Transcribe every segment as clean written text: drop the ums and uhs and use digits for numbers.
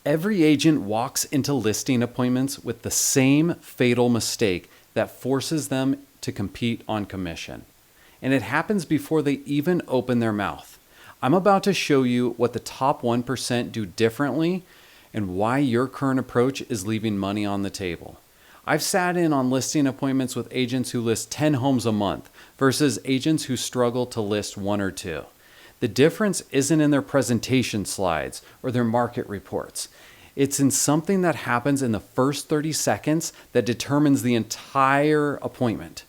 Every agent walks into listing appointments with the same fatal mistake that forces them to compete on commission. And it happens before they even open their mouth. I'm about to show you what the top 1% do differently and why your current approach is leaving money on the table. I've sat in on listing appointments with agents who list 10 homes a month versus agents who struggle to list one or two. The difference isn't in their presentation slides or their market reports. It's in something that happens in the first 30 seconds that determines the entire appointment.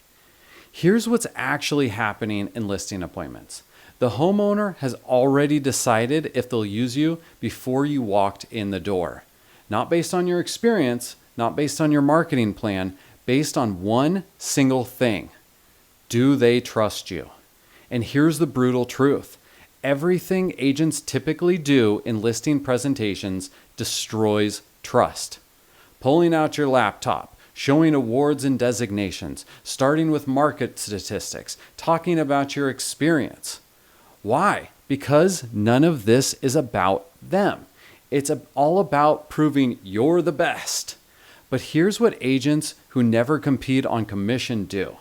Here's what's actually happening in listing appointments. The homeowner has already decided if they'll use you before you walked in the door. Not based on your experience, not based on your marketing plan, based on one single thing. Do they trust you? And here's the brutal truth. Everything agents typically do in listing presentations destroys trust. Pulling out your laptop, showing awards and designations, starting with market statistics, talking about your experience. Why? Because none of this is about them. It's all about proving you're the best. But here's what agents who never compete on commission do.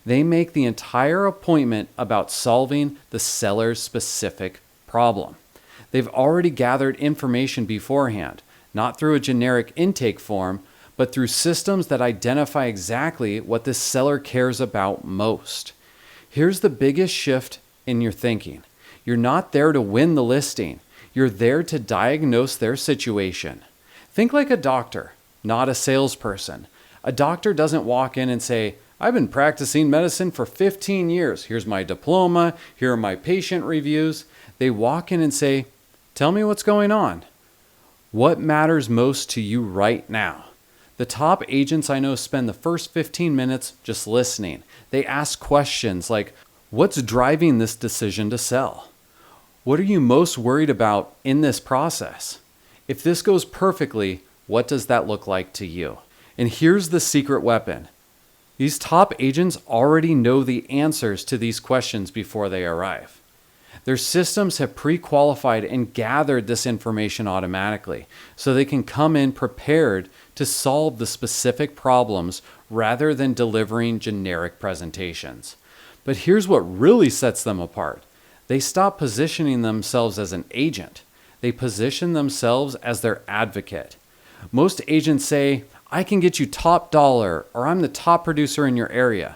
They make the entire appointment about solving the seller's specific problem. They've already gathered information beforehand, not through a generic intake form, but through systems that identify exactly what the seller cares about most. Here's the biggest shift in your thinking. You're not there to win the listing. You're there to diagnose their situation. Think like a doctor, not a salesperson. A doctor doesn't walk in and say, I've been practicing medicine for 15 years. Here's my diploma. Here are my patient reviews. They walk in and say, tell me what's going on. What matters most to you right now? The top agents I know spend the first 15 minutes just listening. They ask questions like, what's driving this decision to sell? What are you most worried about in this process? If this goes perfectly, what does that look like to you? And here's the secret weapon. These top agents already know the answers to these questions before they arrive. Their systems have pre-qualified and gathered this information automatically, so they can come in prepared to solve the specific problems rather than delivering generic presentations. But here's what really sets them apart. They stop positioning themselves as an agent. They position themselves as their advocate. Most agents say, I can get you top dollar, or I'm the top producer in your area.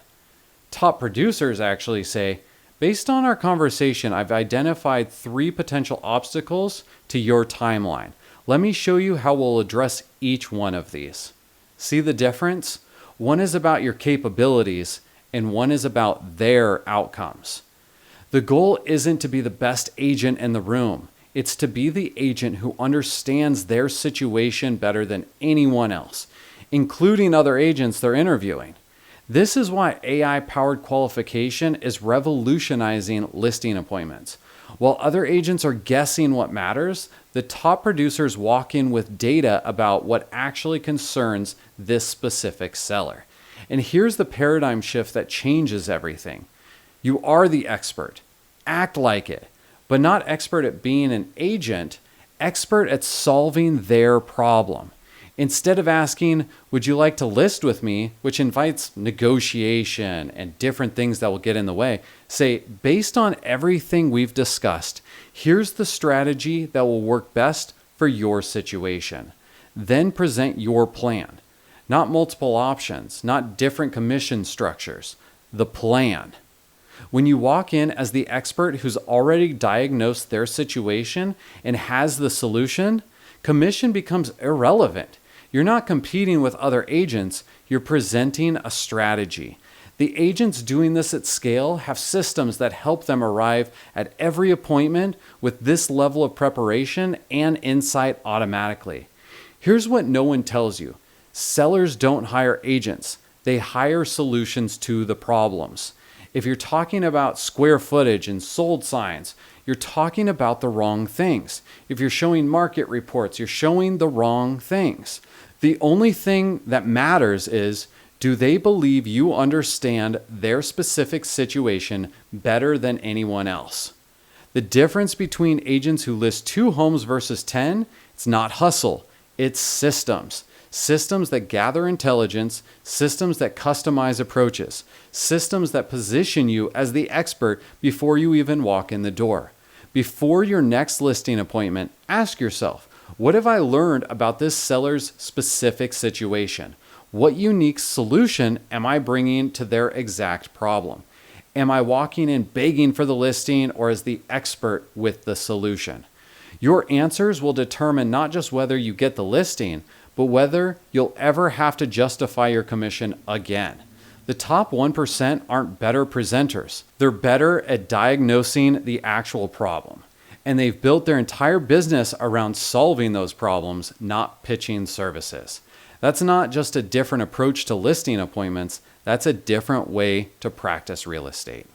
Top producers actually say, based on our conversation, I've identified 3 potential obstacles to your timeline. Let me show you how we'll address each one of these. See the difference? One is about your capabilities, and one is about their outcomes. The goal isn't to be the best agent in the room. It's to be the agent who understands their situation better than anyone else, including other agents they're interviewing. This is why AI-powered qualification is revolutionizing listing appointments. While other agents are guessing what matters, the top producers walk in with data about what actually concerns this specific seller. And here's the paradigm shift that changes everything. You are the expert. Act like it, but not expert at being an agent, expert at solving their problem. Instead of asking, would you like to list with me, which invites negotiation and different things that will get in the way, say, based on everything we've discussed, here's the strategy that will work best for your situation. Then present your plan. Not multiple options, not different commission structures. The plan. When you walk in as the expert who's already diagnosed their situation and has the solution, commission becomes irrelevant. You're not competing with other agents, you're presenting a strategy. The agents doing this at scale have systems that help them arrive at every appointment with this level of preparation and insight automatically. Here's what no one tells you. Sellers don't hire agents. They hire solutions to the problems. If you're talking about square footage and sold signs, you're talking about the wrong things. If you're showing market reports, you're showing the wrong things. The only thing that matters is, do they believe you understand their specific situation better than anyone else? The difference between agents who list 2 homes versus 10 It's not hustle, it's systems. Systems that gather intelligence, systems that customize approaches, systems that position you as the expert before you even walk in the door. Before your next listing appointment, ask yourself, what have I learned about this seller's specific situation? What unique solution am I bringing to their exact problem? Am I walking in begging for the listing or as the expert with the solution? Your answers will determine not just whether you get the listing, but whether you'll ever have to justify your commission again. The top 1% aren't better presenters. They're better at diagnosing the actual problem. And they've built their entire business around solving those problems, not pitching services. That's not just a different approach to listing appointments, that's a different way to practice real estate.